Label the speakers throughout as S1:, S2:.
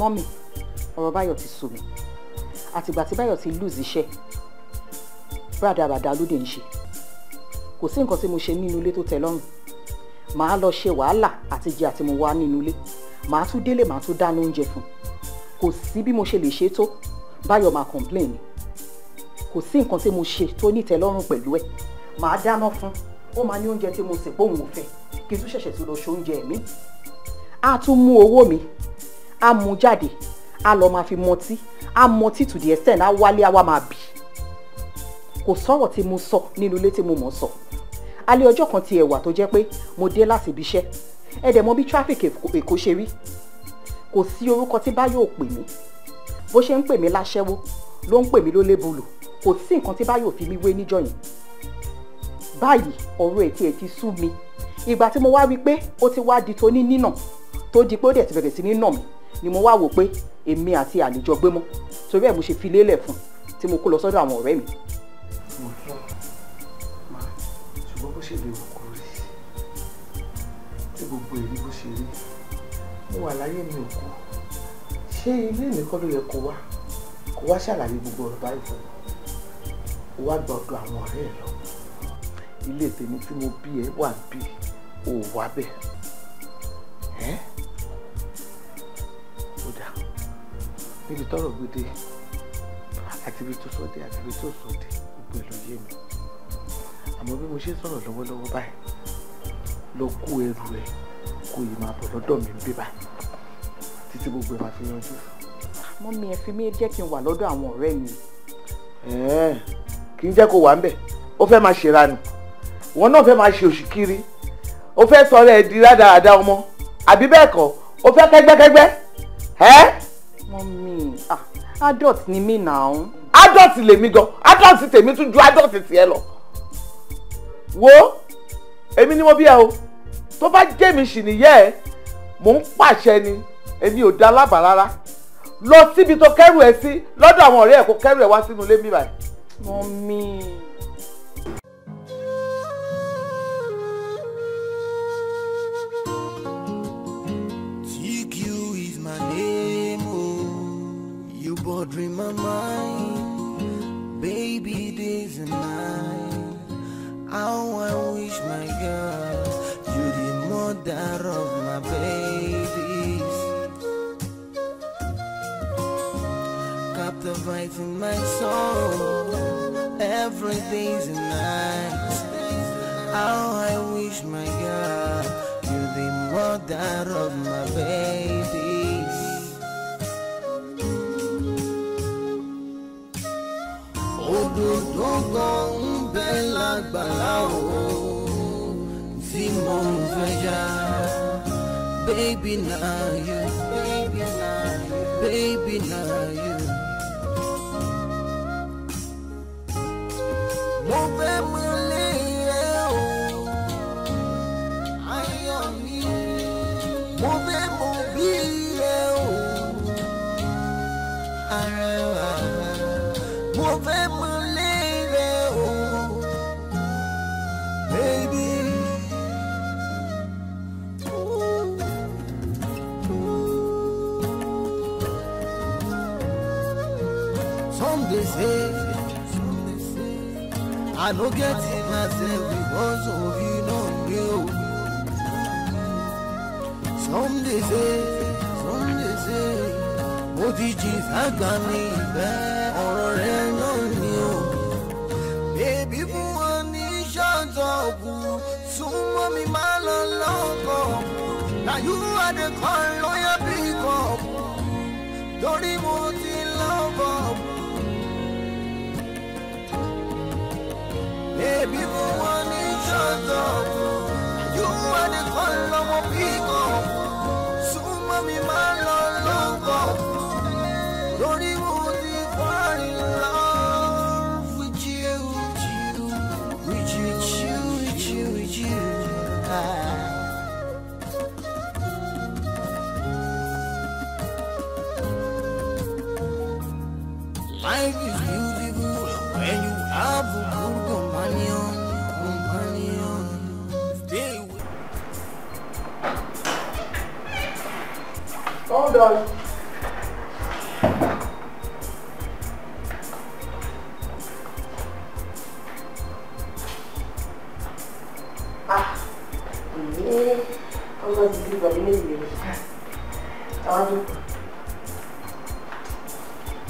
S1: Mọ́mì, ọ̀rọ̀ Báyọ̀ ti sú mi. Àtìgbà tí Báyọ̀ ti lose iṣẹ́, rádaràda ló dé ń ṣe. Kò sí nǹkan tí mo ṣe nínú ilé tó tẹ́ lọ́rùn. Màá lọ ṣe wàhálà àti jẹ àti mo wá nínú ilé. Màá tún délé, màá tún dáná oúnjẹ fún. Kò sí bí mo ṣe lè ṣe tó, Báyọ̀ máa complain ni. Kò sí nǹkan tí mo ṣe tó ní ìtẹ́lọ́rùn pẹ̀lú ẹ̀. Màá dáná fún. Ó máa ní oúnjẹ tí mo sè pé òun ò fẹ́. Kí n tún ṣẹ̀ṣẹ̀ tún lọ ṣe oúnjẹ mi. A tún mú owó mi. A mú jáde. A lọ máa fi mọtí. A mọtí to the extent a wálé a wá máa bì. Kò sọ̀rọ̀ tí mo sọ nínú ilé tí mo mọ̀ sọ. Alẹ́ ọjọ́ kan ti ẹ̀wà tó jẹ́ pé mo dé láti ibi iṣẹ́. Ẹ dẹ̀ mọ̀ bí traffic Èkó ṣe rí. Kò sí orúkọ tí Báyọ̀ ò pè mí. Bó ṣe ń pè mí láṣẹ́wó ló ń pè mí lólébùlù. Kò sí nǹkan tí Báyọ̀ fi mí wé níjọ́ yẹn. Báyìí ọ̀rọ̀ ẹ̀ ti sú mi. Ìgbà tí mo wá wí pé ó ti wá di tó ní nínà tó di pé ó dẹ̀ ti bẹ̀rẹ̀ sí ní nà mí ni mo wá wò pé èmi àti àlejò gbé mọ́. Torí ẹ̀ mo ṣe fi lélẹ̀ fún tí mo kó lọ sọ́dọ̀ àwọn ọ̀rẹ́ mi.
S2: Ṣùgbọ́n bó ṣe lè wò kó rí tí gbogbo èyí bó ṣe rí mo wà láyé mi ò kú. Ṣé ilé nìkan ló yẹ kó wá ṣàlàyé gbogbo ọ̀rọ̀ báyìí fún mi? Ó wá gba ọ̀dọ̀ àwọn ọ̀rẹ́ ẹ̀ lọ. Ilé tèmi tí mo bí ẹ wà bí ò wá bẹ̀. Ó dà níbi tọ́rọ̀ gbédè àti ibi tó sọdẹ àti ibi tó sọdẹ gbogbo ẹ̀ ló yé mi. Àmọ́ bí mo ṣe sọ̀rọ̀ lọ́wọ́lọ́wọ́ báyìí lọ kó ẹrù ẹ kó yìí máa bọ̀ lọ́dọ̀ mi bí báyìí títí gbogbo ẹ̀ máa fi yanjú.
S1: Mọ́mì ẹ fi mí jẹ́ kí n wà lọ́dọ̀ àwọn ọ̀rẹ́ mi.
S2: Kì í jẹ́ kó wà ń bẹ̀. Ó fẹ́ máa ṣèrànù. Wọn náà fẹ́ máa ṣe òṣìkiri. Ó fẹ́ sọ̀rọ̀ ẹ̀ di rádaràda ọmọ. Àbí bẹ́ẹ̀ kọ́? Ó fẹ́ kẹ́gbẹ́kẹ́gbẹ́.
S1: Mọ́mì, adult ni mí now.
S2: Adult lèmi gan. Adult tèmi tún ju adult tiẹ̀ lọ. Wo èmi ni mo bí ẹ o. Tó bá jẹ́ mi sì nìyẹ́ ẹ, mò ń pàṣẹ ni. Èmi ò dá lábàá rárá. Lọ síbi tó kẹ́rù ẹ sí lọ́dọ̀ àwọn ọ̀rẹ́ ẹ̀ kó kẹ́rù ẹ wá sínú ilé mi báyìí.
S1: Mọ́mì.
S3: Dream my mind, baby days and nights. How I wish my girl, you the mother of my babies, captivating my soul, every days and nights. How I wish my girl, you the mother of my babies. Òdòdó kan ń bẹ lágbàlá o tí mo ń fẹ́ já. Baby na you, baby na you. Mo fẹ́ mú lé ẹ o, ayọ̀ mi. Mo fẹ́ mú bí ẹ o, arẹwà. Mo fẹ́ mú lé ẹ o, baby. Some dey say I no get it myself because of you, no know. Some dey say mo ti jí sága mi ìfẹ́ ọ̀rọ̀ rẹ náà ni o. Bébí fún wọn ní ṣọ́ọ̀tọ̀ọ̀bù súnmọ́ mi máa lọ lọ́kọ̀. Na you are the call lawyer pick up torí mo ti lọ́kọ̀. Bébí fún wọn ní ṣọ́ọ̀tọ̀ọ̀bù you are the call lawyer pick up súnmọ́ mi máa lọ lọ́kọ̀. Lori mo ti fall in love with you, with you. Life is beautiful when you have a good companion. Stay with.
S2: Hold on.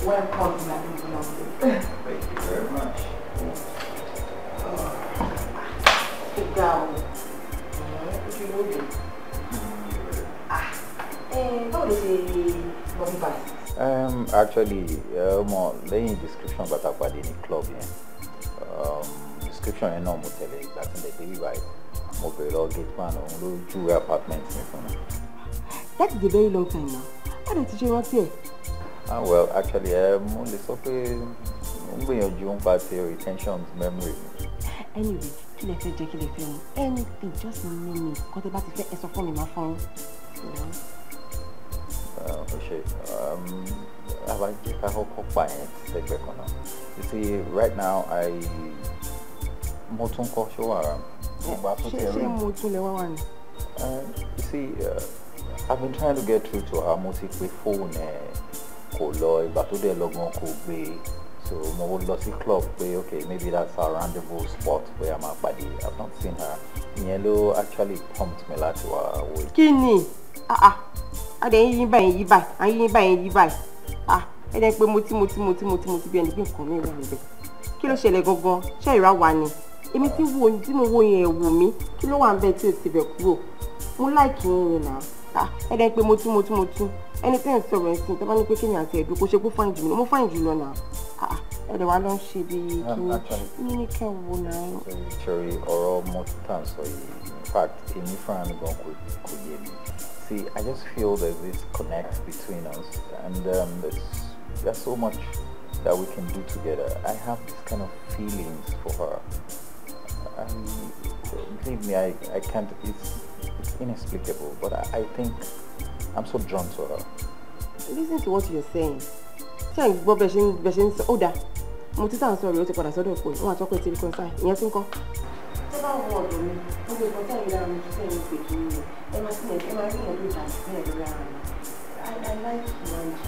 S1: Welcome to my Nollywood.
S4: Thank you very much. Actually, more laying description about a party in the club. Description and normal tele. That's in the baby by mobile gate man or two apartments.
S1: That is a very long time now. How did you want here?
S4: Well, actually, I'm only so when you're party retention memory.
S1: Anyway, anything, just name me. Because about to say it's phone in my phone.
S4: Okay. You see, right now you see, I've been trying to get through to her multiple phone. So more lossy club where okay, maybe that's a rendezvous spot where I'm at buddy. I've not seen her. Yellow actually pumped me like to her way.
S1: Kini? Adeniyi buy. And then moti bí ẹni pé nǹkan mi wà níbẹ̀. Kí ló ṣẹlẹ̀ gangan? Ṣé ìrà wà ni? Èmi tí mo wo yẹn wò mí. Kí ló wà ńbẹ̀ tí ó ti bẹ̀ kúrò? Mo like yín now. And then moti. Anything so when sin, tell me pé kíni àti ẹ̀dùn kò ṣe kó fine jù mí. Mo fine jù lọ now. Ẹ̀dẹ̀ wa ló ń ṣe bí kíni ní kẹ́ wo now.
S4: Sorry, ọ̀rọ̀ multitan so in fact, èmi fúnra mi gan kò yé mi. See, I just feel there's this connect between us, and there's so much that we can do together. I have this kind of feelings for her. Believe me, I can't. It's inexplicable, but I think I'm so drawn to her.
S1: Listen to what you're saying. Thanks, Bob. Beshin, Oda. Multitan sorry, you take what I saw. I want to talk with you concern. Yes, uncle. I like lunch.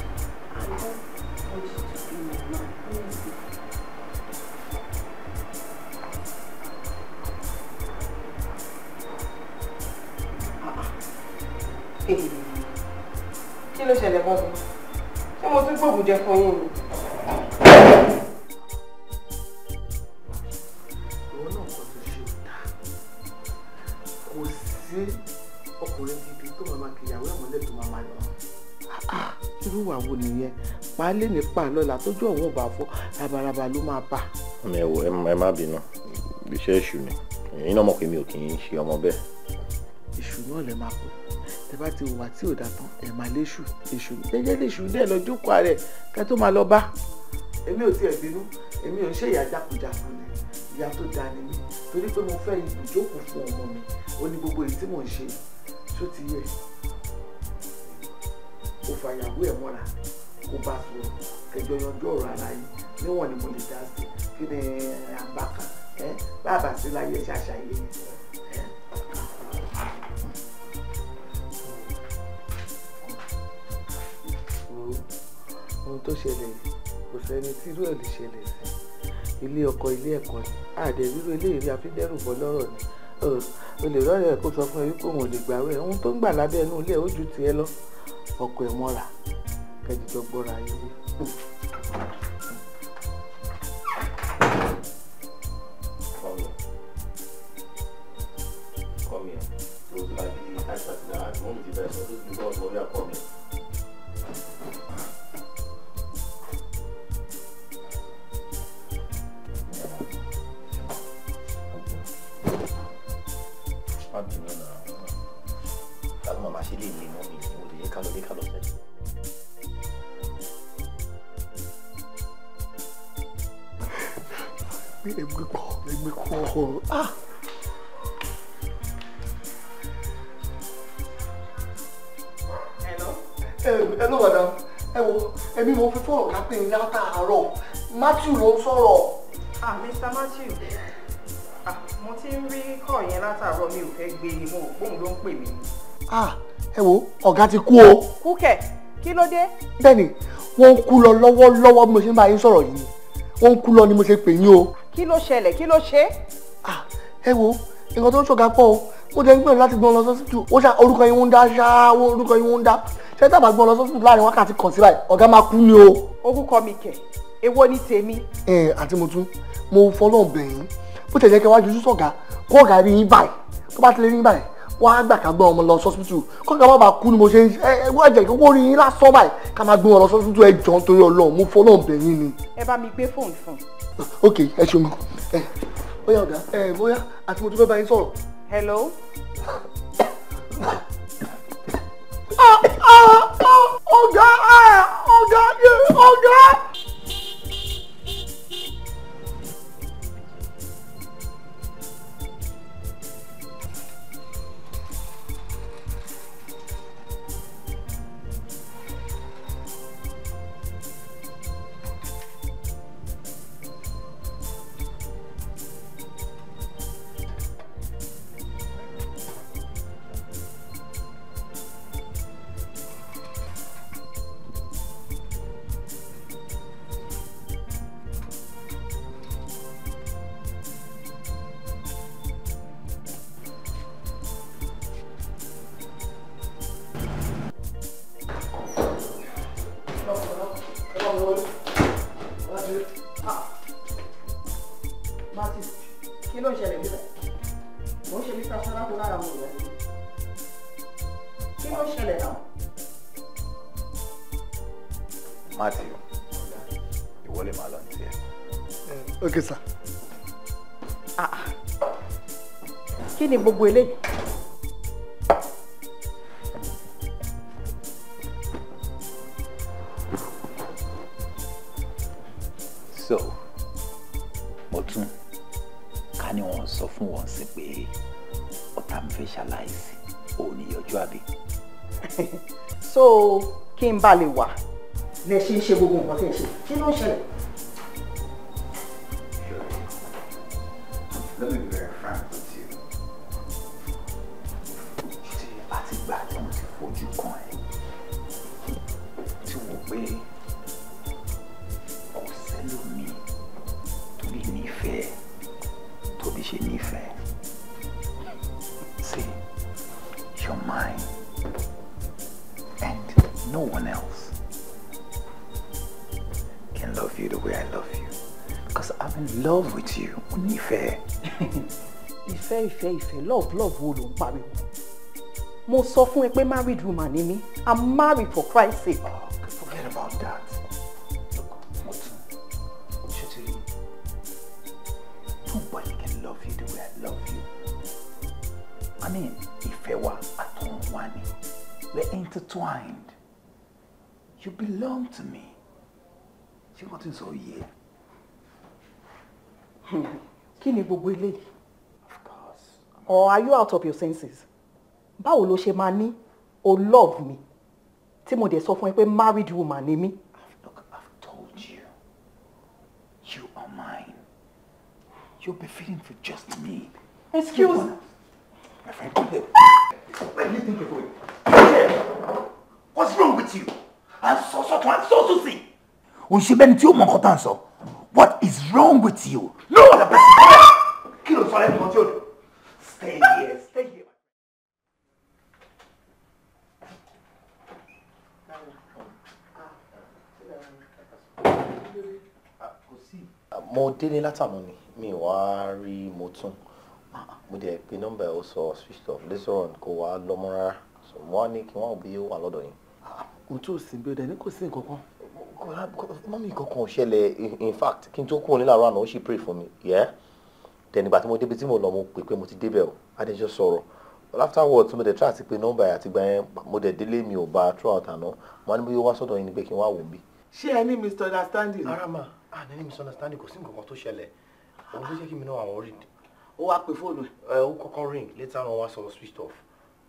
S1: I just want you to be my man. Kí ló ṣẹlẹ̀ bọ́ mi? Ṣé mo tún gbòògùn jẹ fún yín ni?
S2: Ìwọ náà kọ́ tó ṣe òdà. Kò sí ọkùnrin gidi tó máa kìyàwó ẹ̀mọ́lẹ̀ tó máa lọ. Irú wà wo nìyẹn? Pàálé ní pàlọ́lá tójú ọ̀hún ọba fọ́ rabaraba ló máa bà.
S4: Ẹ má bínú. Iṣẹ́ èṣù ni. Ẹ̀yin náà mọ̀ pé mi ò kì í ṣe ọmọ bẹ́ẹ̀.
S2: Èṣù náà lẹ máa pè. Tẹ́ bá ti wà tí ò dá tán ẹ máa léṣù. Èṣù jẹ́jẹ́ léṣù dẹ́ lọ jókòó ààrẹ kẹ́ tó máa lọ bá. Èmi ò tiẹ̀ bínú. Èmi ò ń ṣe ìyá jákujàku ni. Ìyá tó dáa ni mí. Torí pé mo fẹ́ ìjókòó fún ọmọ mi. Ó ní gbogbo èyí tí mò ń ṣe. Ṣó ti yẹ? Kò fàyàwó ẹ̀ mọ́ra. Kò bá sọ̀rọ̀. Kẹjọ yanjú ọ̀rọ̀ ara yìí. Níwọ̀n ni mo lè dá sí. Kí ni àgbàkà? Bàbá sí láyé ṣàṣàyè. Ohun tó ṣẹlẹ̀ kò sẹ́ni tí irú ẹ̀ lè ṣẹlẹ̀ sí. Ilé ọkọ ilé ẹ̀kọ́ ni. Àdẹ̀ rírú ilé ìrí afídẹ́rùbọ̀ lọ́rọ̀ ni. O lè rọ́ọ̀rẹ́ ẹ̀ kó sọ fún ẹ wípé òun ò lè gbàwẹ̀. Ohun tó ń gbà lábẹ́ ẹnu ilé ó ju tiẹ̀ lọ. Ọkọ ẹ̀ mọ́ra. Kẹ́jìjọ gbọ́ra ayé wí.
S4: Come here. Those like the actors that are going to be best. Those because we are coming.
S2: Hello, madam. Èmi mo fi fọ́ọ̀rọ̀ lápẹ́ ní látàárọ̀. Matthew ló ń sọ̀rọ̀.
S1: Mr. Matthew. Mo ti ń rí kọ́ yẹn látàárọ̀ mi ò fẹ́ gbé ni mo gbóhùn ló ń pè mí.
S2: Ọ̀gá ti kú o.
S1: Kú kẹ̀, kí ló dé?
S2: Bẹ́ẹ̀ni, wọ́n ń kú lọ lọ́wọ́lọ́wọ́ bí mo ṣe ń bá yín sọ̀rọ̀ yìí. Wọ́n ń kú lọ ni mo ṣe pè yín o.
S1: Kí ló ṣẹlẹ̀? Kí ló ṣe?
S2: Nǹkan tó ń ṣọ̀gá pọ̀ o.
S5: ó jẹ́ gbọ́n láti gbọ́n lọ sọ́sítù ó ṣá orúkọ yín ń dá ṣá orúkọ yín ń dá ṣé tá bá gbọ́n lọ sọ́sítù láàrin wákàtí kan sí báyìí ọ̀gá máa kú ni o.
S1: orúkọ mi kẹ̀ èwo ni tèmi.
S5: àti mo fọlọ́n bẹ̀yìn bó tẹ̀ jẹ́ kí wájú sọ̀gá kó ọ̀gá rí yín báyìí tó bá ti lè rí yín báyìí wọ́n á gbà ká gbọ́n ọmọ lọ sọ́sítù kọ́ńtà má bàa kú ni mo ṣe wọ́n ẹ̀jẹ̀ kí wọ́n rí yín lásán báyìí ká máa gbé wọn lọ sọ́sítù ẹ jọ̀ọ́ nítorí Ọlọ́run mo fọlọ́n bẹ̀yìn ni.
S1: ẹ bá mi gbé fóònù fún.
S5: ok ẹ ṣeun bóyá ọ̀gá bóyá àti mo tún fẹ́ bá yín sọ̀rọ̀.
S1: hello.
S5: ọ̀gá. Okay, sir.
S1: Kí ni gbogbo eléyìí?
S4: So, mo tún ká ní wọ́n sọ fún wọn sí pé ọ̀tá mi fẹ́ ṣaláìsí ò ní yọjú àbí.
S1: So, kí n bá lè wà lẹ ṣe ń ṣe gbogbo nǹkan tí ẹ ṣe. Kí ló ń ṣẹlẹ̀?
S4: Let me be very frank with you. Ṣé àtìgbà tí mo ti fojú kan ẹ tí mo pé kò sẹ́lòmíì tó lè nífẹ̀ẹ́ tó bí ṣe nífẹ̀ẹ́. See, you're mine and no one else can love you the way I love you. Because I'm in love with you. Nífẹ̀ẹ́.
S1: Ìfẹ́, love wo ló ń pariwo. Mo sọ fún ẹ pé married woman ni mí. I'm married for Christ's sake.
S4: Oh, forget about that. Look, Motun, Chitiri, nobody can love you the way I love you. I mean, ìfẹ́ wa àtọ̀run wa ni. We're intertwined. You belong to me. Ṣé wọ́n ti ń sọ yìí?
S1: Kí ni gbogbo eléyìí?
S4: Of course.
S1: Or are you out of your senses? Báwo ló ṣe máa ní o love me tí mo dẹ̀ sọ fún ẹ pé married woman ni mí?
S4: Look, I've told you. You are mine. You're befitting for just me.
S1: Excuse me.
S4: My friend, where do you think you're going? What's wrong with you? I'm so sick. Unshibeni tí ó mọ nǹkan tá ń sọ. What is wrong with you? No other person. Kí ló sọ lẹ́nu kan tí ó dùn? Stay here.
S6: Mo délé látàná ni mi wá rí mo tún mo dẹ̀ pé nọ́mbà ẹ̀ ó sọ switched off later on kò wá lọ́mọ rárá so mo wá ní kí wọ́n bí ó wà lọ́dọ̀ yín.
S5: Mo tún sí bí ó dẹ̀ ní kò sí nǹkan kan.
S6: Mọ́mí kankan ò ṣẹlẹ̀ in fact kí n tó kúrò nílàrọ̀ àná ó sì pray for me then ìgbà tí mo débi tí mo lọ mo pè pé mo ti débẹ̀ o adéjọ́ sọ̀rọ̀ but afterwards mo dẹ̀ try àti pé nọ́mbà ẹ̀ àtìgbà yẹn mo dẹ̀ délé mi ò bá throughout àná mo ní bí ó wá sọ́dọ̀ yín ni pé kí n wá wò bí.
S2: Ṣé ẹ ní misunderstanding?
S6: Ara ma ní misunderstanding kò sí nǹkan kan tó ṣẹlẹ̀ àwọn tó ṣe kí mi náà àwọn rí.
S2: Ó wá pè fóònù ẹ̀.
S6: Ó kọ́kọ́ ring later on wá sọ switched off.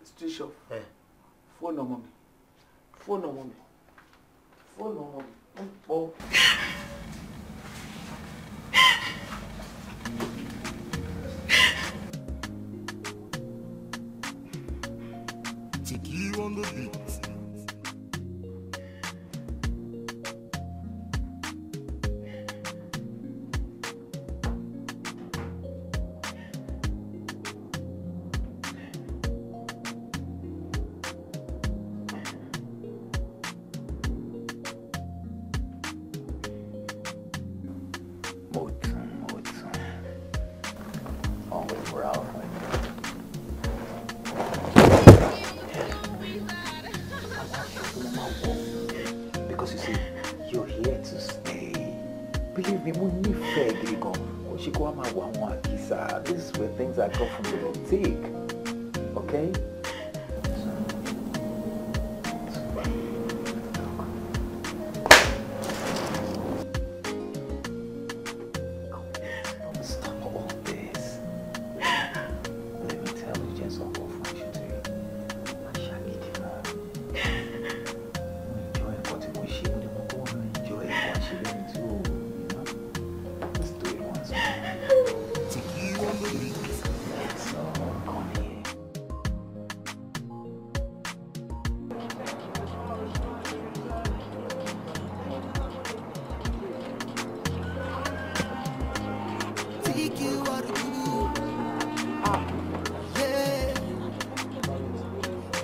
S2: Switch off. Fóònù ọmọ mi. Fóònù ọmọ mi. Fóònù ọmọ mi. Oh.
S3: Tiki on the beat.
S4: believe me, mo nífẹ̀ẹ́ gidi gan. Ó ṣe kó wá máa wọ àwọn àkísà. These were things I got from the boutique. Okay?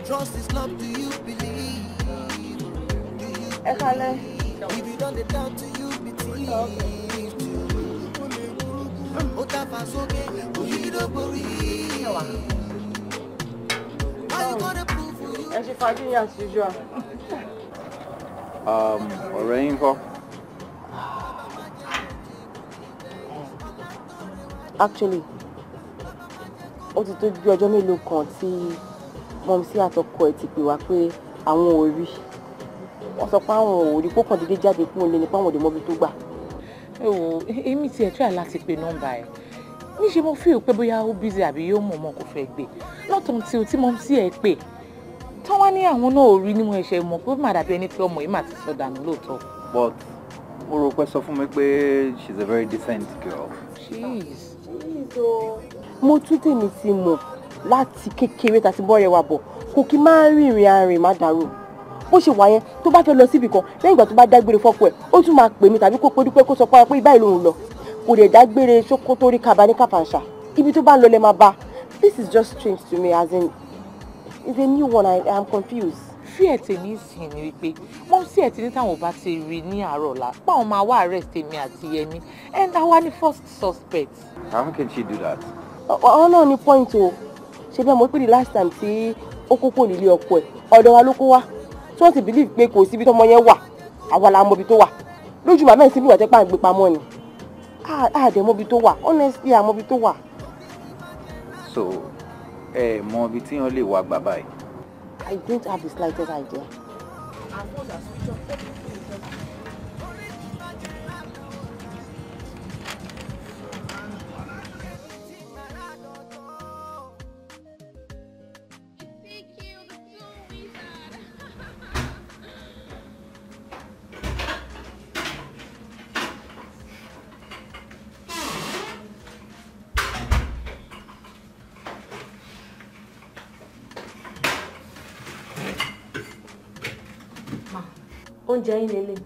S3: Trust is love, do you believe? If you don't doubt, do you believe?
S1: As usual.
S4: Ọ̀rẹ́ yín kọ́.
S1: Actually, ó ti tó bí ọjọ́ mélòó kan tí mọ́mísí àtọkọ ẹ̀ ti pè wá pé àwọn ò rí. Wọ́n sọ pé àwọn ò rí pókàn dédé jáde kúrò nílé nípa àwọn òde mọ́bí tó gbà.
S7: Èmi ti ẹ̀ try láti pe nọ́mbà ẹ̀. Níṣe mo feel pé bóyá ó busy àbí yóò mọ̀ kó fẹ́ gbé. Not until tí mọ́mísí ẹ̀ pè. Tán wá ní àwọn náà ò rí ní mo ẹ̀ṣẹ̀ mọ̀ pé ó mà dàbí ẹni pé ọmọ yìí mà ti sọ dànù lóòótọ́.
S4: But mo rò pé sọ fún mi pé she's a very decent girl.
S7: She is.
S1: Mo tún tèmi ti mọ̀ láti kékeré tàti bọ́ọ̀rẹ́ wa bọ̀ kò kí máa ń rìnrìn arìn má dàrú. Bó ṣe wà yẹn tó bá fẹ́ lọ síbì kan lẹ́yìn ìgbà tó bá dágbére fọ́pọ̀ ẹ̀ ó tún máa pè mí tàbí kó pé dúpẹ́ kó sọ pé ibà ìlú òun lọ. Kò dẹ̀ dágbére ṣókó tó rí kaba ní kàfàǹṣà. Ibi tó bá ń lọ lẹ́ máa bá. This is just strange to me as in it's a new one. I am confused.
S7: Fear tèmi sìn ni wípé mọ́mísí ẹ̀ ti ní táwọn ò bá ti rí ní àárọ̀ ọ̀la báwọn máa wá arrest èmi àti Yẹmi and àwa ni first suspect.
S4: How can she do that?
S1: Àwọn náà ní point o. Ṣé bẹ́ẹ̀ mo pé the last time tí ó kókó nílé ọkọ ẹ̀ ọ̀dọ̀ wa ló kó wá tí wọ́n ti believe pé kò síbi tọ́mọ yẹn wà àwa la mọ ibi tó wà lójú màmá ẹ̀ síbi ìwà tẹ́pà ń gbé pamọ́ ni àdẹ̀ mọ ibi tó wà honestly àmọ́ ibi tó wà.
S4: So mọ ibi tí wọ́n lè wá gbà báyìí.
S1: I don't have the slightest idea. Oúnjẹ yín lélẹ̀.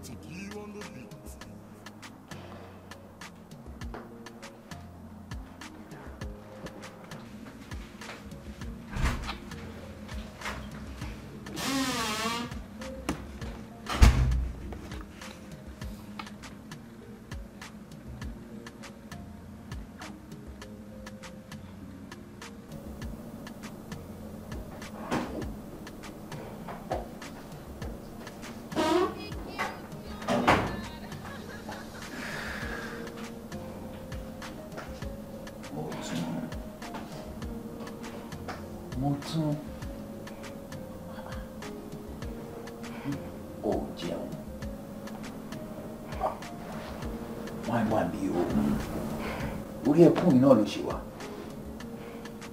S4: Orí ẹkún mi náà ló ṣe wá.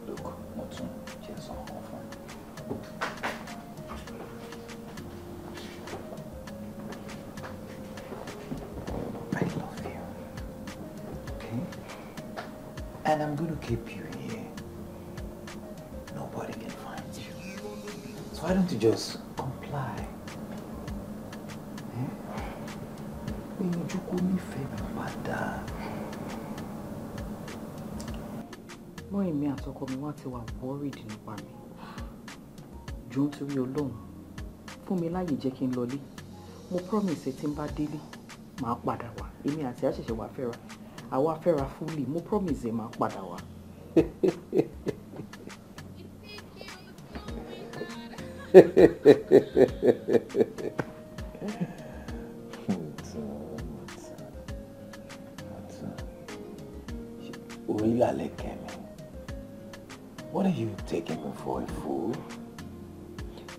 S4: Look, mo tún jẹ́ sọ ọkàn fún ẹ. I love you. Okay? And I'm going to keep you here. Nobody can find you. So why don't you just comply? Chukwu nífẹ̀ẹ́ mi padà.
S1: Mọ́ èmi àtọkọ mi wá ti wà worried nípa mi. Jù nítorí Ọlọ́run fún mi láyè jẹ́ kí n lọlé. Mo promise tí n bá délé màá padà wá. Èmi àti àṣẹ̀ṣẹ̀ wá fẹ́ra. Àwa fẹ́ra fully. Mo promise màá padà wá.
S4: Orílẹ̀ Kẹ́mi, what are you taking me for a fool?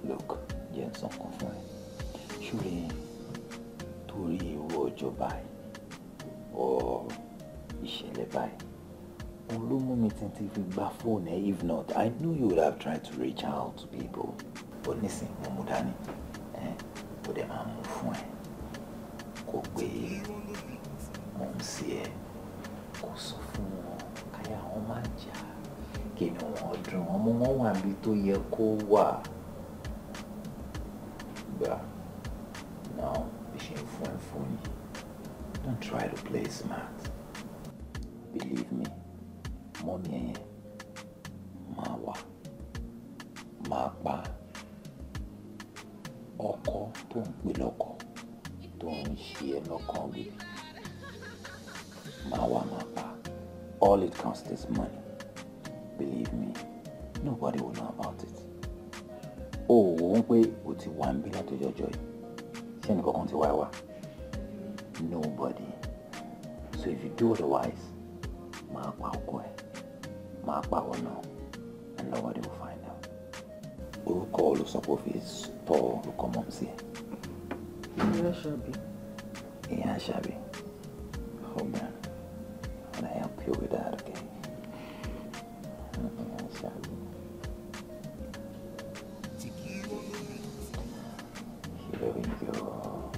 S4: Look, jẹ́ n sọ nǹkan fún ẹ. Ṣúrí torí irú ọjọ́ báyìí or ìṣẹ̀lẹ̀ báyìí. Òun ló mú mi títí fi gba fóònù ẹ. If not, I knew you would have tried to reach out to people. But nísìn mo mú dání. Ó dẹ̀ máa mú fún ẹ. Kò pé mo ń sí ẹ. Kò sọ fún wọn. Káyà wọn máa jà. Kí ni wọ́n dùn? Ọmọ wọn wà níbi tó yẹ kó wà. But now, fishing phone. Don't try to play smart. Believe me, mommy, mawa, mapa, oko, don't be loco, don't share loco with mawa mapa. All it costs is money. Believe me, nobody will know about it. Oh, won't wait until 1 billion to your joy. Send go on to Wawa. Nobody. So if you do otherwise, my power no, and nobody will find out. We'll call us up of his store to come and see.
S1: Yeah, Shabby.
S4: Yeah, Shabby. Hold on. And I help you with that, okay? Shabby. Here we go.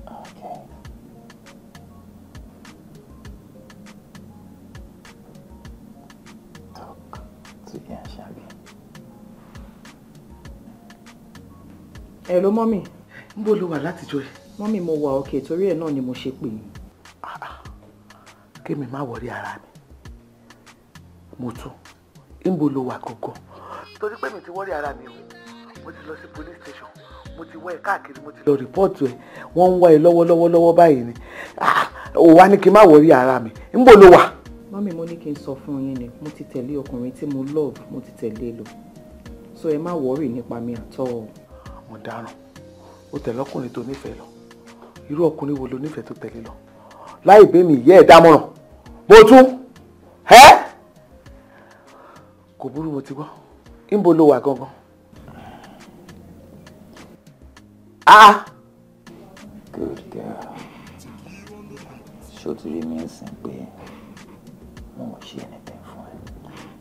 S4: Okay. Talk to your Shabby.
S1: Hello, mommy.
S2: Níbo ló wà látijọ́ yìí?
S1: Mommy, mo wà okay, torí ẹ̀ náà ni mo ṣe pè yín.
S2: Kémi má wọrí ara mi. Mo tún. Níbo ló wà gangan? Torí pé mi ti wọrí ara mi o. Mo ti lọ sí police station. Mo ti wá ẹ káàkiri, mo ti lọ report ẹ. Wọ́n ń wá ẹ lọ́wọ́ báyìí ni. Ó wá ní kí n má wọrí ara mi. Níbo ló wà?
S1: Mommy, mo ní kí n sọ fún yín ni. Mo ti tẹ̀lé ọkùnrin tí mo love, mo ti tẹ̀lé lọ. So ẹ má worry nípa mi at all.
S2: Mo dáràn. Ó tẹ̀lé ọkùnrin tó nífẹ̀ẹ́ lọ. Irú ọkùnrin wo ló nífẹ̀ẹ́ tó tẹ̀lé lọ? Láì bẹ́ mi ìyá ẹ̀ dámọ̀ràn. Mo tún. Kò burú, mo ti gbọ́. Níbo ló wà gangan?
S4: Good girl. Show to remain simple. Won't she anything for him?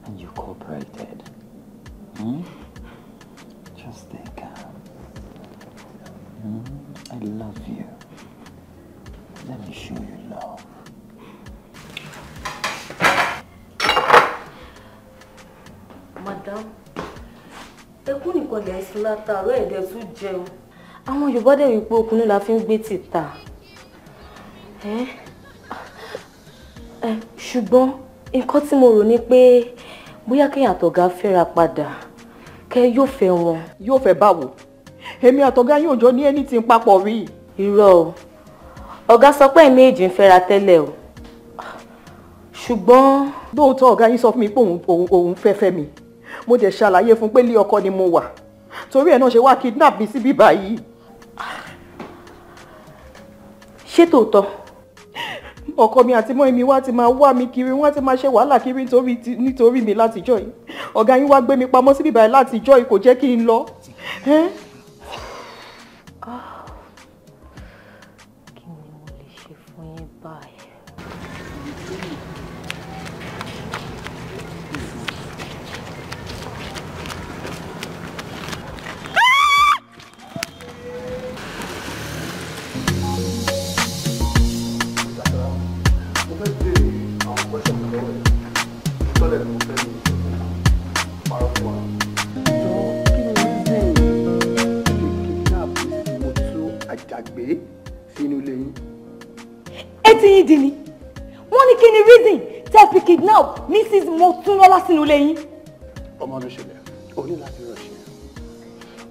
S4: And you cooperated. Just stay calm. I love you. Let me show you love.
S8: Madam, ẹkún nìkan lè ṣe látàárọ̀ ẹ̀dẹ̀ tún jẹun. Àwọn Yorùbá dẹ̀ wí pé okùnrin la fi ń gbé títà. Ṣùgbọ́n nǹkan tí mo rò ní pé bóyá kéèyàn àtọ̀gá fẹ́ra padà kẹ́ yóò fẹ́ wọn.
S1: Yóò fẹ́ báwo? Èmi àtọ̀gá yóò jọ ní anything papọ̀ rí.
S8: Irọ́ o. Ọ̀gá sọ pé méjì ń fẹ́ra tẹ́lẹ̀ o. Ṣùgbọ́n
S1: lóòótọ́ ọ̀gá yín sọ fún mi pé òun fẹ́ mi. Mo dẹ̀ ṣàlàyé fún pé ilé ọkọ ni mo wà. Torí ẹ̀ náà ṣe wá kidnap mi síbí báyìí.
S8: Ṣé tòótọ́?
S1: Ọkọ mi àti mọ́ mi wá ti máa wá mi kiri, wọ́n ti máa ṣe wàhálà kiri nítorí mi látijọ́ yìí. Ọ̀gá yín wá gbé mi pamọ́ síbí báyìí látijọ́ yìí, kò jẹ́ kí n lọ.
S8: Kí ni mo lè ṣe fún yín báyìí?
S2: Àjàgbé sínú ilé yín.
S8: Etí yín di ni. Wọ́n ní kí ni reason tẹ́ fi kidnap Mrs. Motunlọ́lá sínú ilé yín.
S2: Ọmọ ló ṣẹlẹ̀, ó ní láti rọ̀ṣẹ̀.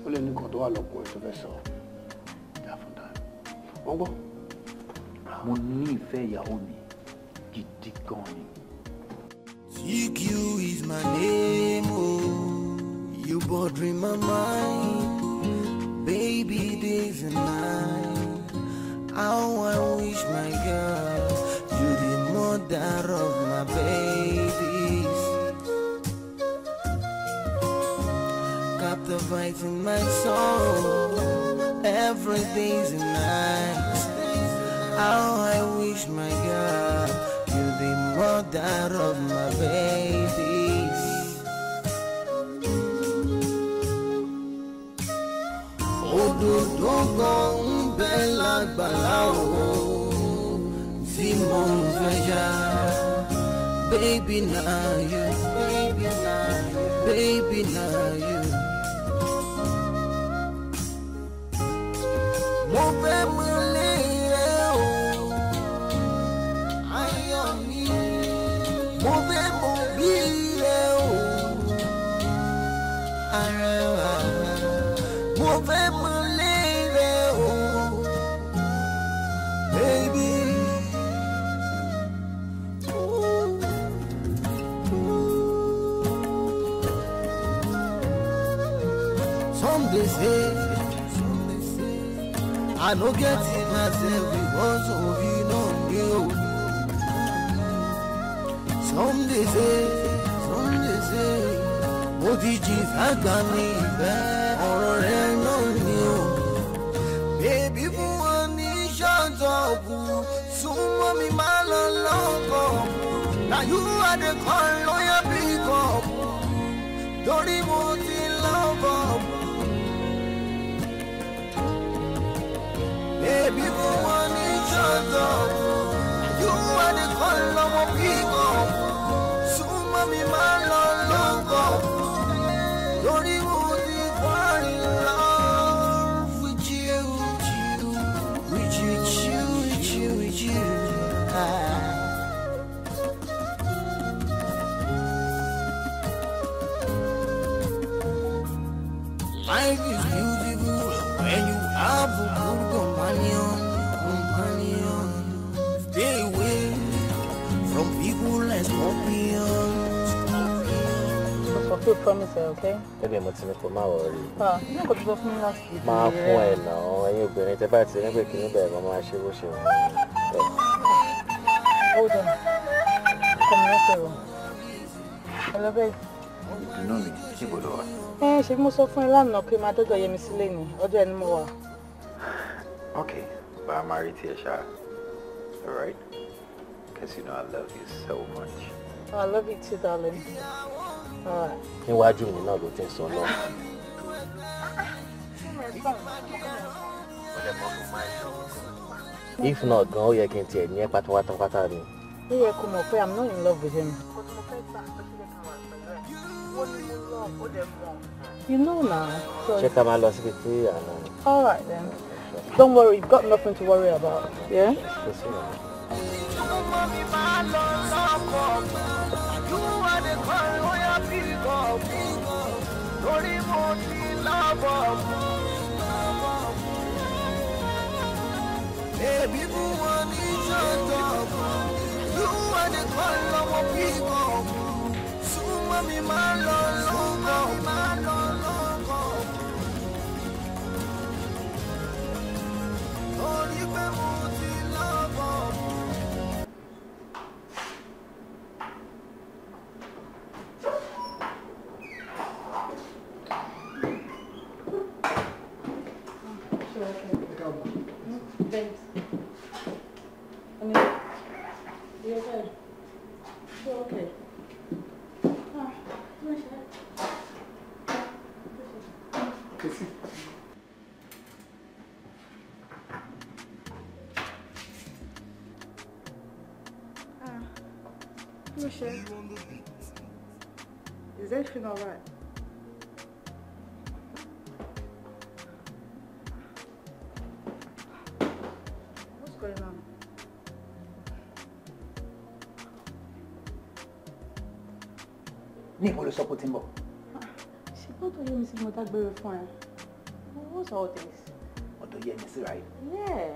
S2: Ó lè ní nǹkan tó wà lọ́pọ̀ ẹ̀ tó fẹ́ sọ. Dáfúndà. Wọ́n gbọ́.
S4: Mo ní ìfẹ́ ìyàwó mi gidi gan ni.
S3: TQ is my name, oh, you bothering my mind, baby days and nights. How I wish my girl you the mother mother of my babies, captivating my soul. Everything's nice. How I wish, my God, you're the mother of my babies. Ododo kan bẹ lágbàlá o, tí mo fẹ́ yá. Baby now you, baby now you, baby now you. Mo fẹ́ mú lérè o, ayọ̀ mi. Mo fẹ́ mú bí rẹ o, arẹwà. Mo fẹ́ mú lérè o, baby. Some they say I no get it myself because of you, no you. Some they say, what did you Agami or no you? Baby, for one shut up, so mommy man alone. Now you are the call lawyer pick up. Don't even love up. Baby, for one shut up. You are the call of a people. So mommy man love up. Don't even fall in love with you. Life is beautiful when you have a good companion. Stay away from people like scorpions.
S7: Okay, promise, okay?
S6: Okay, mo ti ní kó má worry.
S7: You know what you fún mi last week.
S6: Máa fún ẹ náà, ẹ̀yin obìnrin tẹ́ bá ti ní pé kí ní bẹ̀rẹ̀ máa ṣe bó ṣe wù.
S7: Hold on. Come here, Pharaoh. Hello, babe.
S4: Ìdùnnú mi, ṣé bò lọ wà?
S7: Ṣé mo sọ fún ẹ lánàá pé máa dọ́dọ̀ Yemisi lẹ́ni, ọjọ́ ẹni mo wà.
S4: Okay, but I'm married to Yesha. Alright? Because you know I love you so much.
S7: Oh, I love you too, darling. Alright.
S6: Níwájú mi náà ló ti ń sọ náà. If not, gan ó yẹ kí n tiẹ̀ ní ẹ pátápátá ni.
S7: Ó yẹ kó mọ̀ pé I'm not in love with him. You know now. So
S6: Check out my loss with you.
S7: Alright then. Don't worry, you've got nothing to worry about. Yeah?
S3: You are the call lawyer pick up. Don't even love up. Baby, who want to shut up? You are the call lawyer pick up. So mommy, man,
S7: Thanks. I mean, you're okay. You're okay. Michelle, is everything all right? What's going on?
S4: Níbo ló sọ pé ó ti ń bọ̀?
S7: She told Yemisi mo dágbére fún ẹ. What's all this?
S4: Ọ̀dọ̀ Yemisi, right?
S7: Yeah.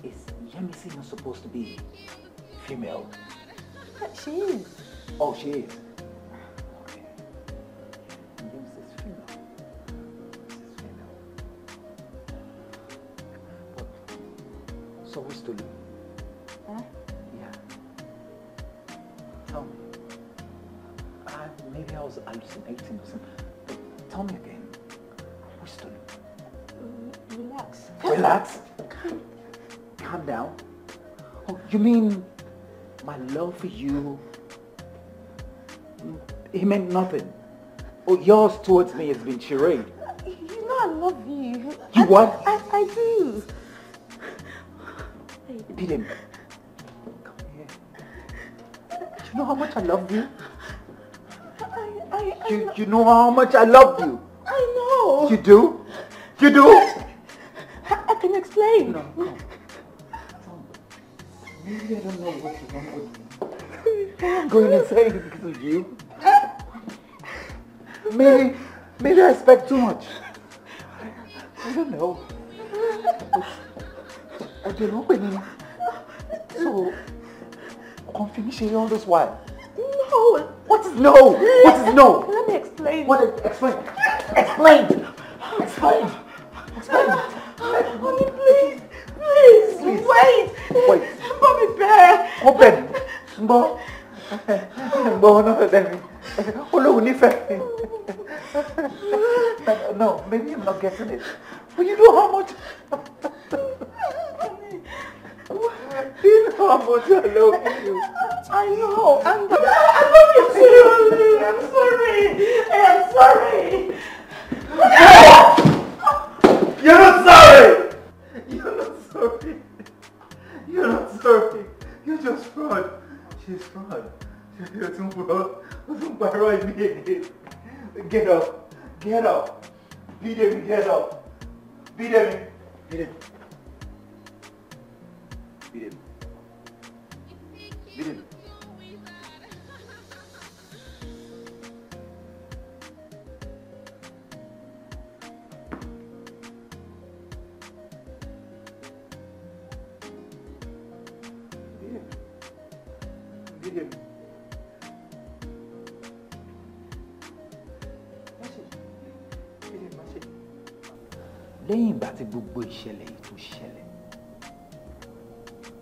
S4: Is Yemisi not supposed to be female?
S7: She is.
S4: Oh, she is. Okay. Yemisi is female. So who's Tolu?
S7: Huh?
S4: Yeah. Tell me. Maybe I was hallucinating or something. Tell me again. Who's Tolulope?
S7: Relax.
S4: Relax. Calm down. Oh, you mean my love for you? It meant nothing. Oh, yours towards me has been charade.
S7: You know I love you.
S4: You what?
S7: I do.
S4: Bidemi, come here. You know how much I love you? You know how much I love you?
S7: I know.
S4: You do? You do?
S7: I can explain.
S4: No, come. Maybe I don't know what's wrong with me. I'm going to say it because of you. Maybe I expect too much. I don't know. I don't know when. So, I'm finishing all this while.
S7: No.
S4: What is no? What is no?
S7: Let me explain.
S4: What is explain? Explain. Explain. Explain.
S7: Honey, please. Wait. Mommy bear.
S4: Open. Mbo. No, then. No, maybe I'm not getting it. But you know how much. You know how much I love you.
S7: I know. I love you too. I'm sorry. I'm sorry.
S4: You're not sorry. You're not sorry. You're not sorry. You're just fraud. She's fraud. You're too fraud. Don't borrow me again. Get up. Get up. Beat him. Get up. Beat him. Beat him. Beat him. Beat him. Beat him. Lẹ́yìn ìgbà tí gbogbo ìṣẹ̀lẹ̀ yìí tó ṣẹlẹ̀,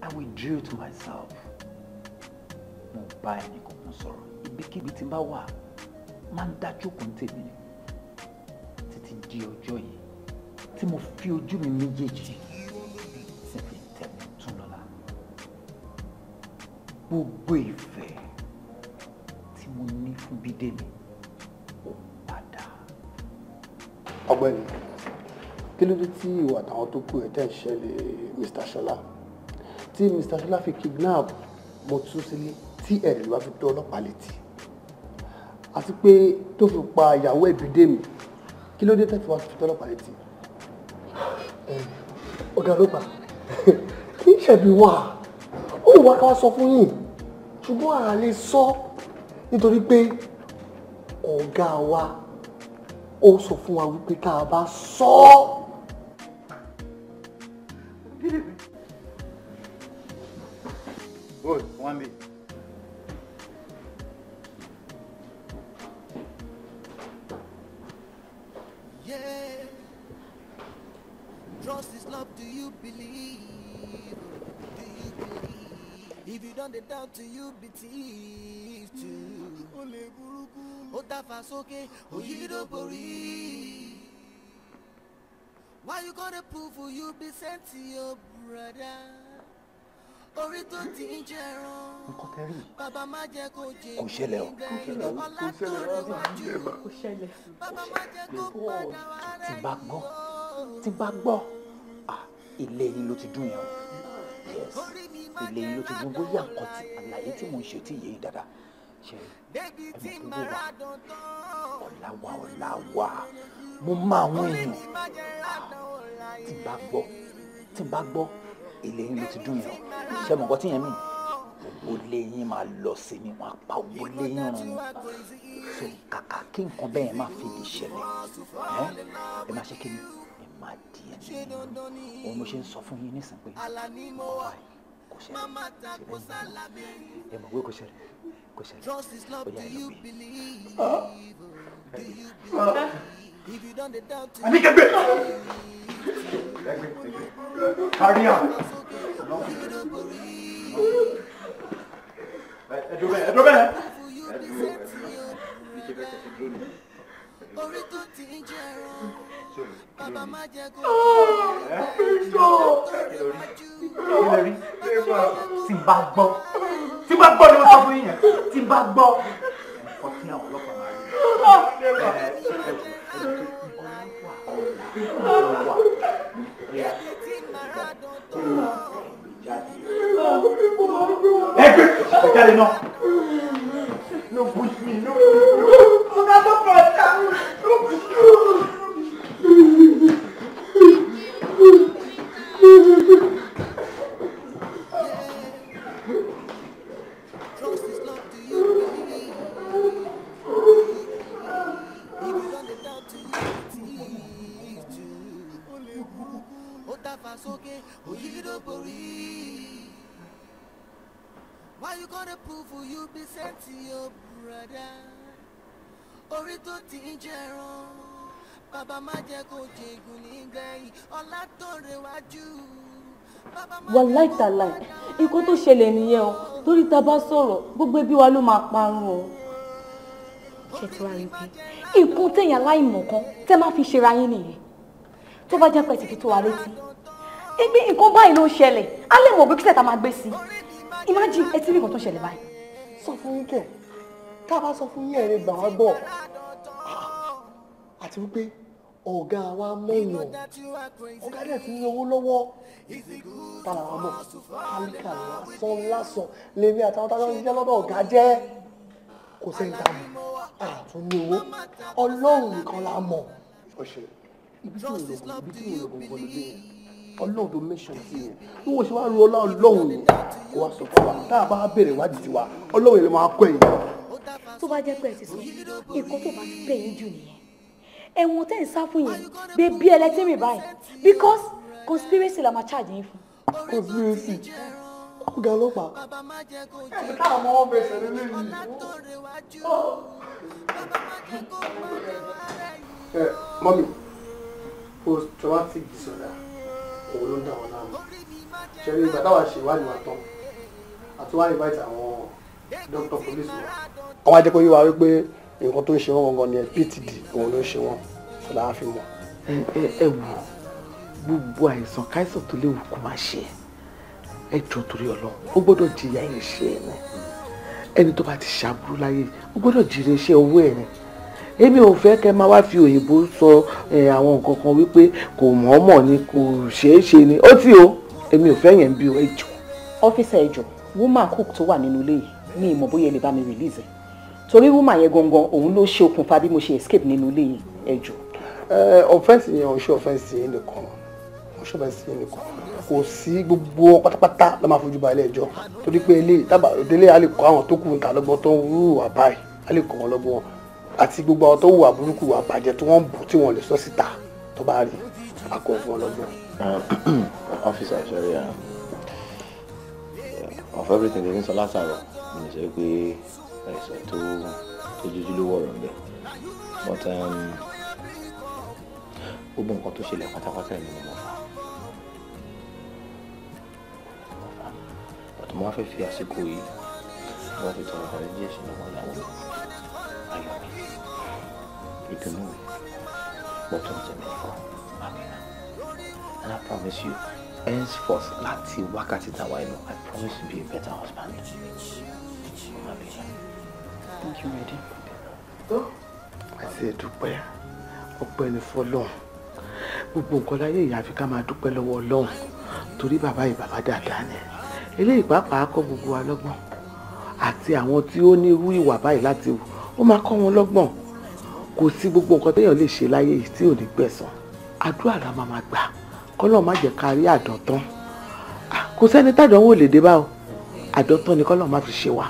S4: I withdrew to myself. Mo bá ẹnì kankan sọ̀rọ̀. Ibikíbi tí n bá wà, máa ń dájú kò ń tèmi ni. Títí di ọjọ́ yìí tí mo fi ojú mi méjèèjì sí fi tẹ̀mí tún lọ́la. Gbogbo ìfẹ́ tí mo ní fún Bídèmí ó padà.
S5: Ọ̀gbẹ́ni, kí ló dé tí ìwà àtàwọn tó kù ẹ̀ tẹ́ ń ṣẹlẹ̀ Mr. Ṣọlá tí Mr. Ṣọlá fi kidnap Mọ́túnsílé tí ẹ̀rẹ̀ wá fi tó ọlọ́pàá létí àti pé tó fi pa ìyàwó ẹ̀ Bídèmí kí ló dé tẹ́ fi wá fi tó ọlọ́pàá létí? Ọ̀gá ọlọ́pàá kì í ṣẹ̀bi wà ó wá ká sọ fún yín ṣùgbọ́n àá lè sọ nítorí pé ọ̀gá wa ó sọ fún wa wípé tá a bá sọ ọ́.
S4: Good, one day.
S3: Yeah. Trust is love, do you believe? Do you believe? If you don't doubt, do you believe too? Ole buruku, ota fasoke, oyido bori. Why you gonna prove who you be sent to your brother? Orí tó ti ń jẹran. Bàbá má jẹ́ kó jẹ.
S4: Kò ṣẹlẹ̀ o.
S3: Ọlá tó níwájú.
S7: Kò ṣẹlẹ̀.
S3: Bàbá má jẹ́ kó padà wá rẹ̀.
S4: Tí bá gbọ́, ilé yín ló ti dùn yẹn o. Yes, ilé yín ló ti dùn bóyá nǹkan tí àlàyé tí mò ń ṣe tí yéé dáadáa. Ṣé ẹ mọ̀ pé ọ̀la wà mo máa àwọn èèyàn. Tí bá gbọ́, ilé yín ló ti dùn yẹn o. Ṣé mọ̀ nǹkan tí yẹn mì? Olè yín máa lọ sí ni wọ́n á pa olè yín run ni. So kàkà kí nǹkan bẹ́ẹ̀ yẹn máa fi lè ṣẹlẹ̀ ẹ máa ṣe kí ni ẹ máa di ẹni òun mo ṣe ń sọ fún yín nísìn pé ọ̀wá yìí kò ṣẹlẹ̀ ẹ mọ̀ pé kò ṣẹlẹ̀ ó yá ẹ lọ gbé. Àníkẹ́gbẹ́ carry on.
S3: Why you gonna prove who you be sent to your brother? Orito tinjero, Baba Majeko Jeguni Gay, Ola Tore Waju.
S8: Wallahi tallahi, nǹkan tó ṣẹlẹ̀ nìyẹn o, torí tá bá sọ̀rọ̀, gbogbo ẹbí wa ló máa parun o. Ṣé tí wàá rí pé nǹkan téèyàn láìmọ̀ kan tẹ́ máa fi ṣera yín nìyẹn. Tó bá jẹ́ pé ti fi tó wa létí. Ibi nǹkan báyìí ló ń ṣẹlẹ̀, á lè mọ̀ bí kíṣẹ̀ tá máa gbé sí. Imagine ẹ ti rí nǹkan tó ṣẹlẹ̀ báyìí.
S5: Sọ fún yín kẹ̀, tá a bá sọ fún yín ẹ̀rẹ́ gbà wá gbọ́. Àti wípé ọ̀gá wa mọ̀yàn, ọ̀gá dẹ̀ ti ní owó lọ́wọ́. Tára wa mọ̀, kálíkà lásán lèmi àtàwọn táwọn ń jẹ́ lọ́dọ̀ ọ̀gá jẹ́. Kò sẹ́ni tá a mọ̀, àtún ní owó. Ọlọ́run nìkan la mọ̀. Ọ̀ṣẹ̀, ibi tí òun lọ gbogbo lè yẹn. Ọlọ́run tó mẹ́sàn sí yẹn. Bí wọ́n ṣe wá ru Ọlọ́run yìí, kó wá sọ fún wa. Tá a bá bẹ̀rẹ̀ wádìí tiwa, Ọlọ́run yìí ló máa kọ́ ẹ̀yìn.
S8: Tó bá jẹ́ pé ẹ ti sọ, nǹkan tó bá ti bẹ̀ yín jù nìyẹn. Ẹ̀wọ̀n tẹ́ ń sá fún yẹn, bébí ẹlẹ́tìrì báyìí. Because conspiracy la máa charge yín fún.
S5: Conspiracy? Ọ̀gá ọlọ́pàá. Ẹ̀ka káwọn ọmọ wọn bẹ̀rẹ̀ sẹ́lẹ̀ lẹ́yìn. Mọ́mí, post-traumatic disorder, òun ló ń dà wọ́n láàmú. Ṣẹ̀rí ìgbà táwa ṣe ìwádìí wa tán, àti wá invite àwọn doctor police wa. Àwọn ajẹ́kọ̀ọ́ yìí wá wípé nǹkan tó ń ṣe wọ́n gangan ni PTD òun ló ń ṣe wọ́n, sọ̀dá á fi mọ̀.
S2: Ẹ wò gbogbo àìsàn káìsàn tó léwu kó máa ṣe ẹ jọ̀ọ́ torí Ọlọ́run ó gbọ́dọ̀ jìyà iṣẹ́ ẹ̀ ni ẹni tó bá ti ṣàbúrú láyé ó gbọ́dọ̀ jìrì iṣẹ́ owó ẹ̀ ni èmi ò fẹ́ kẹ́ máa wá fi òyìnbó sọ àwọn nǹkan kan wípé kò mọ̀ọ́mọ̀ ni kò ṣeé ṣe ni ó tí o èmi ò fẹ́ yẹn bí o ẹ jọ̀ọ́.
S1: ọ́fíìsà ẹ jọ̀ọ́ woman cook tó wà nínú ilé yìí mi ì mọ̀ bóyá ẹ lè bá mi release ẹ̀ torí woman yẹn gangan òun ló ṣe okùnfà bí mo ṣe escape nínú ilé yìí ẹ jọ̀ọ́.
S5: Offence yẹn ò ṣe offence yẹn nìkan ò ṣe offence yẹn nìkan kò sí gbogbo pátápátá la máa fojú ba ilé ẹjọ́ torí pé ilé ìdílé a lè kọ́ àwọn tó kù ń ta lọ́gbọ́n tó ń wúrù wà báyìí a lè kọ́ wọn lọ́gbọ́n àti gbogbo àwọn tó wù àbúrúkú wà bàjẹ́ tí wọ́n ń bù tí wọ́n lè sọ síta tó bá rí akọ fún wọn lọ́gbọ́n.
S6: Officer sorry of everything they sọ látàrọ mo ṣe pé àìsàn tó jójú ló wọ̀rọ̀ ńbẹ but gbogbo nǹkan tó ṣẹlẹ̀ pátápátá ni mo fà but mo wá fẹ́ fi àsìkò yìí mo wá fi tọrọ ọ̀rẹ́ díẹ̀ sínú ọmọ ìyàwó mi Ayọ̀mí ìdùnnú mi bọ́tọ̀ tẹ̀mí fún Amina and I promise you henceforth láti wákàtí táwa inú I promise to be a better husband.
S1: Thank you, Ready.
S2: àti ẹ̀dúpẹ́ ọpẹ́ ní fọ́lọ́run gbogbo nǹkan láyé ìyá fi ká máa dúpẹ́ lọ́wọ́ Ọlọ́run torí bàbá yìí bàbá dáadáa ni eléyìí pàápàá kọ́ gbogbo wa lọ́gbọ́n àti àwọn tí ó ní irú ìwà báyìí láti wù ó máa kọ́ wọn lọ́gbọ́n kò sí gbogbo nǹkan téèyàn lè ṣe láyé yìí tí ò ní gbẹ̀san àdúrà la máa gbà kọ́lọ́run má jẹ́ ká rí àdọ̀tán kò sẹ́ni tádánwò lè dé bá o àdọ̀tán ni kọ́lọ́run má fi ṣe wá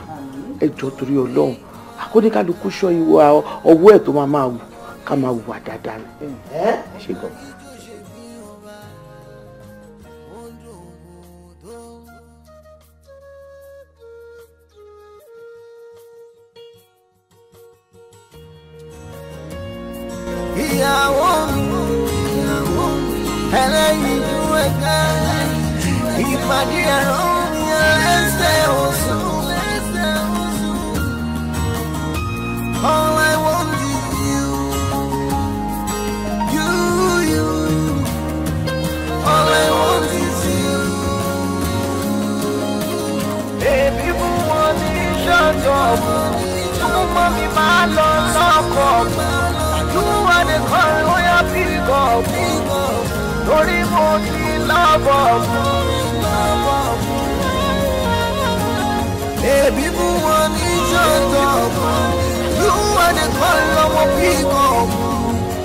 S2: ẹ jọ̀ọ́ torí Ọlọ́run àkóníkálukú ṣọ́ ìwà ọwọ́ ẹ̀ tó máa wù ká máa wùwà dáadáa ni.
S6: ṣe gan.
S3: ìyàwó mi ẹlẹ́yin ju ẹ̀ka ìpàdé ẹ̀rọ mi ẹlẹ́sẹ̀. lock up. You are the call, oh yeah, pick up. Lórí mo ti love up. Baby, who want me shut up? You are the call, oh my pick up.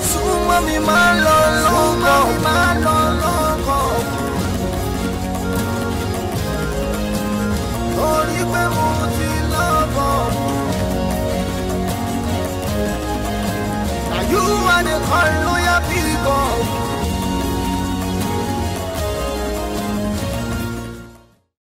S3: Suma mi ma lo Lórí pé mo ti love up. You are the call.